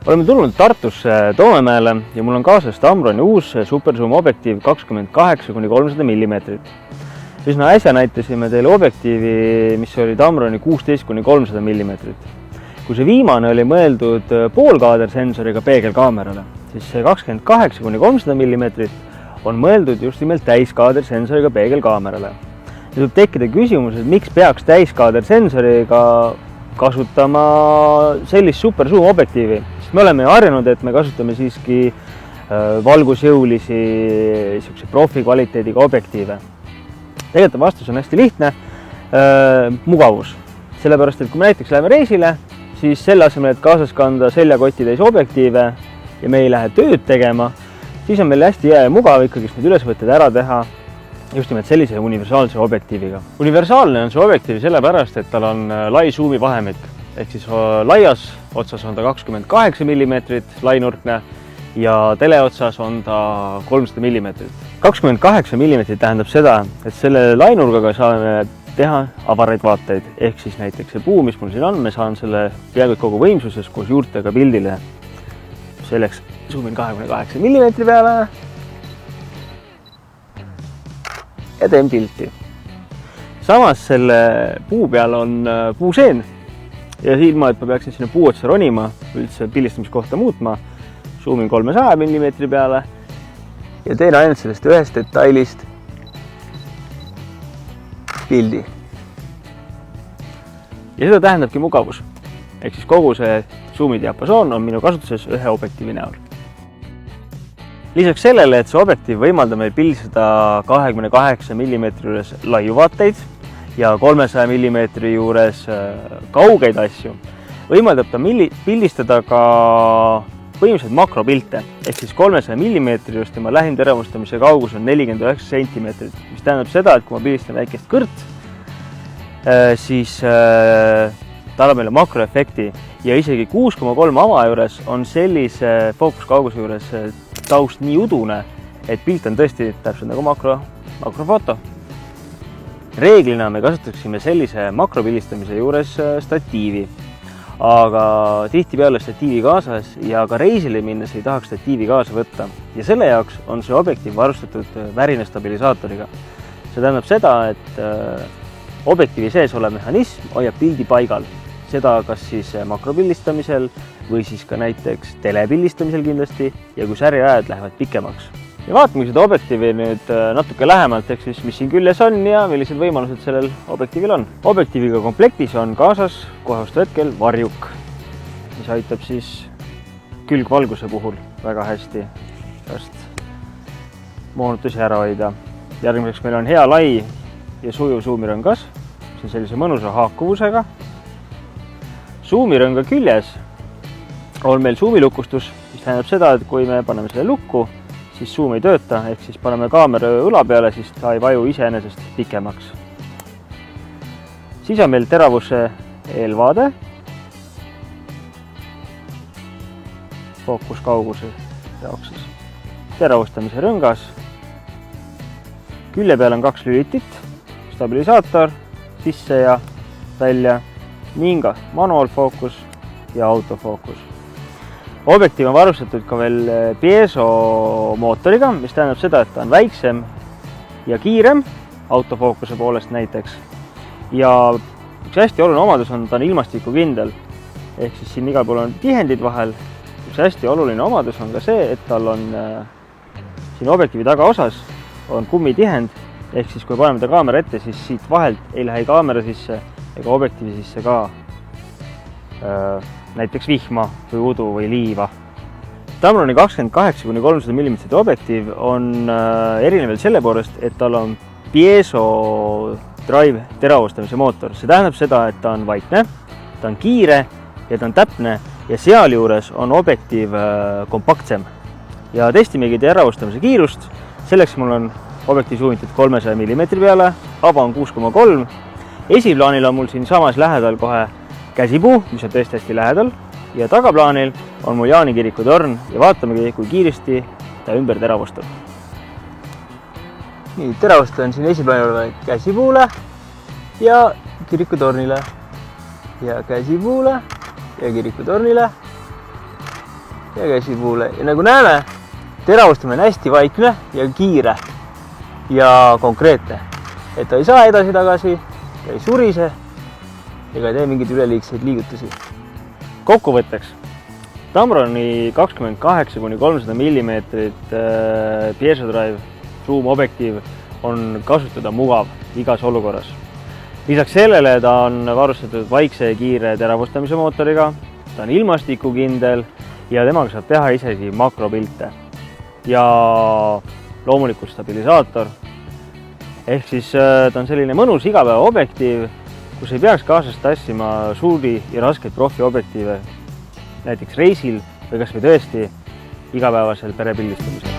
Oleme tulnud Tartusse Toomemäele ja mul on kaasas Tamroni uus superzoom objektiiv 28–300 mm. Üsna äsja näitasime teile objektiivi, mis oli Tamroni 16–300 mm. Kui see viimane oli mõeldud poolkaadersensoriga peegelkaamerale, siis see 28–300 mm on mõeldud just nimelt täiskaadersensoriga peegelkaamerale. Nüüd võib tekkida küsimus, et miks peaks täiskaadersensoriga kasutama sellist superzoom objektiivi. Me oleme harjunud, et me kasutame siiski valgusjõulisi profi kvaliteediga objektiive. Tegelikult vastus on hästi lihtne, mugavus. Sellepärast, et kui me näiteks läheme reisile, siis selle asemel, et kaasas kanda seljakotitäis objektiive ja me ei lähe tööd tegema, siis on meil hästi hea ja mugav ikkagi need ülesvõtted ära teha just nimelt sellise universaalse objektiiviga. Universaalne on see objektiiv sellepärast, et tal on lai suumi vahemik. Ehk siis laias otsas on ta 28 mm lainurkne ja teleotsas on ta 300 mm. 28 mm tähendab seda, et selle lainurgaga saame teha avaraid vaateid. Ehk siis näiteks see puu, mis mul siin on, me saan selle peaaegu kogu võimsuses koos juurtega pildile. Selleks zoomin 28 mm peale ja teen pilti. Samas selle puu peal on puuseen. Ja ilma, et ma peaksin sinna puu otsa ronima, üldse pildistamiskohta muutma, zoomin 300 mm peale ja teen ainult sellest ühest detailist pildi. Ja seda tähendabki mugavus. Ehk siis kogu see zoomi diapasoon on minu kasutuses ühe objektiivi näol. Lisaks sellele, et see objektiiv võimaldab meil pildistada 28 mm juures laiuvaateid ja 300 mm juures kaugeid asju, võimaldab ta pildistada ka põhimõtteliselt makropilte. Ehk siis 300 mm juures tema lähimteravustamise kaugus on 49 cm, mis tähendab seda, et kui ma pildistan väikest kõrt, siis ta annab meile makroefekti ja isegi 6,3 ava juures on sellise fookuskauguse juures taust nii udune, et pilt on tõesti täpselt nagu makrofoto. Reeglina me kasutaksime sellise makropildistamise juures statiivi, aga tihtipeale statiivi kaasas ja ka reisile minnes ei tahaks statiivi kaasa võtta. Ja selle jaoks on see objektiiv varustatud värinestabilisaatoriga. See tähendab seda, et objektiivi sees olev mehhanism hoiab pildi paigal. Seda kas siis makropildistamisel või siis ka näiteks telepildistamisel kindlasti ja kui säriajad lähevad pikemaks. Ja vaatame seda objektiivi nüüd natuke lähemalt, ehk siis mis siin küljes on ja millised võimalused sellel objektiivil on. Objektiiviga komplektis on kaasas kohe vastu hetkel varjuk, mis aitab siis külgvalguse puhul väga hästi moonutusi ära hoida. Järgmiseks meil on hea lai ja sujuv suumirõngas, mis on sellise mõnusa haakuvusega. Suumirõnga küljes on meil suumilukustus, mis tähendab seda, et kui me paneme selle lukku, siis suum ei tööta, ehk siis paneme kaamera õla peale, siis ta ei vaju iseenesest pikemaks. Siis on meil teravuse eelvaade, fookuskauguse jaoks siis teravustamise rõngas. Külje peal on 2 lülitit, stabilisaator, sisse ja välja ning manuaalfookus ja autofookus. Objektiiv on varustatud ka veel pieso mootoriga, mis tähendab seda, et ta on väiksem ja kiirem autofookuse poolest näiteks. Ja üks hästi oluline omadus on, ta on ilmastikukindel. Ehk siis siin igal pool on tihendid vahel. Üks hästi oluline omadus on ka see, et tal on siin objektiivi tagaosas on kummitihend. Ehk siis kui paneme ta kaamera ette, siis siit vahelt ei lähe kaamera sisse ega objektiivi sisse ka näiteks vihma või udu või liiva. Tamroni 28–300 mm objektiiv on erinev selle poolest, et tal on pieso drive teravustamise mootor. See tähendab seda, et ta on vaikne, ta on kiire ja ta on täpne ja sealjuures on objektiiv kompaktsem. Ja testimegi teravustamise kiirust. Selleks mul on objektiiv suunitud 300 mm peale, ava on 6,3. Esiplaanil on mul siin samas lähedal kohe käsipuu, mis on tõesti hästi lähedal ja tagaplaanil on mul Jaani kiriku torn ja vaatamegi, kui kiiresti ta ümber teravustab. Nii, teravustan siin esiplaanil oleva käsipuule ja kirikutornile ja käsipuule ja kirikutornile ja käsi puule ja nagu näeme, teravustamine on hästi vaikne ja kiire ja konkreetne, et ta ei saa edasi-tagasi, ta ei surise ega ei tee mingeid üleliigseid liigutusi. Kokkuvõtteks, Tamroni 28–300 mm Piezo Drive zoom objektiiv on kasutada mugav igas olukorras. Lisaks sellele ta on varustatud vaikse ja kiire teravustamise mootoriga, ta on ilmastikukindel ja temaga saab teha isegi makropilte. Ja loomulikult stabilisaator. Ehk siis ta on selline mõnus igapäeva objektiiv, kus ei peaks kaasas tassima suuri ja raskeid profiobjektiive, näiteks reisil või kas või tõesti igapäevasel perepildistamisel.